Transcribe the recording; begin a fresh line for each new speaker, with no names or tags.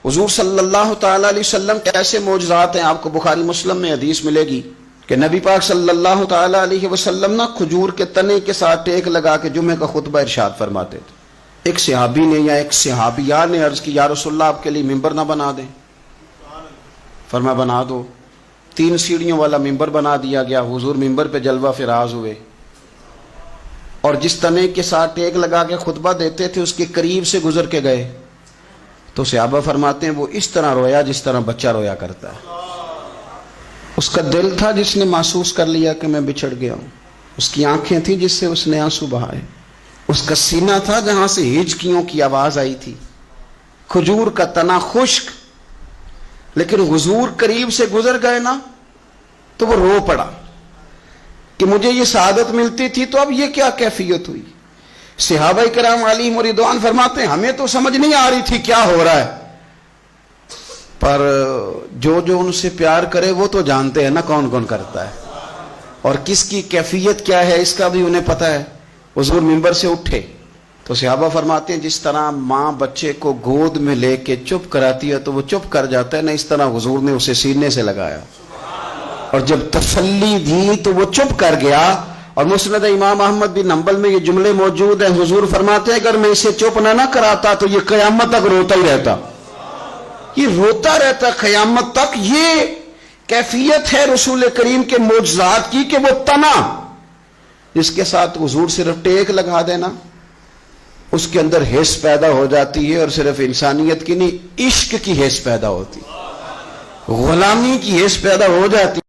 حضور صلی اللہ تعالی علیہ وسلم کے ایسے معجزات ہیں، آپ کو بخاری مسلم میں حدیث ملے گی کہ نبی پاک صلی اللہ تعالی علیہ وسلم نا کھجور کے تنے کے ساتھ ٹیک لگا کے جمعے کا خطبہ ارشاد فرماتے تھے۔ ایک صحابی نے یا ایک صحابیہ نے عرض کی یا رسول اللہ آپ کے لیے ممبر نہ بنا دیں؟ فرمایا بنا دو۔ 3 سیڑھیوں والا ممبر بنا دیا گیا، حضور ممبر پہ جلوہ فراز ہوئے، اور جس تنے کے ساتھ ٹیک لگا کے خطبہ دیتے تھے اس کے قریب سے گزر کے گئے تو صحابہ فرماتے ہیں وہ اس طرح رویا جس طرح بچہ رویا کرتا ہے۔ اس کا دل تھا جس نے محسوس کر لیا کہ میں بچھڑ گیا ہوں، اس کی آنکھیں تھیں جس سے اس نے آنسو بہائے، اس کا سینہ تھا جہاں سے ہچکیوں کی آواز آئی تھی، کھجور کا تنا خشک، لیکن حضور قریب سے گزر گئے نا تو وہ رو پڑا کہ مجھے یہ سعادت ملتی تھی تو اب یہ کیا کیفیت ہوئی۔ صحابہ کرام علیہم رضوان فرماتے ہیں ہمیں تو سمجھ نہیں آ رہی تھی کیا ہو رہا ہے، پر جو ان سے پیار کرے وہ تو جانتے ہیں نا کون کون کرتا ہے اور کس کی کیفیت کیا ہے اس کا بھی انہیں پتہ ہے۔ حضور منبر سے اٹھے تو صحابہ فرماتے ہیں جس طرح ماں بچے کو گود میں لے کے چپ کراتی ہے تو وہ چپ کر جاتا ہے نا، اس طرح حضور نے اسے سینے سے لگایا اور جب تسلی دی تو وہ چپ کر گیا۔ اور مسند امام احمد بن حنبل میں یہ جملے موجود ہیں، حضور فرماتے ہیں اگر میں اسے چپ نہ کراتا تو یہ قیامت تک روتا ہی رہتا، یہ روتا رہتا قیامت تک۔ یہ کیفیت ہے رسول کریم کے معجزات کی کہ وہ تنا جس کے ساتھ حضور صرف ٹیک لگا دینا اس کے اندر حس پیدا ہو جاتی ہے، اور صرف انسانیت کی نہیں عشق کی حس پیدا ہوتی، غلامی کی حس پیدا ہو جاتی۔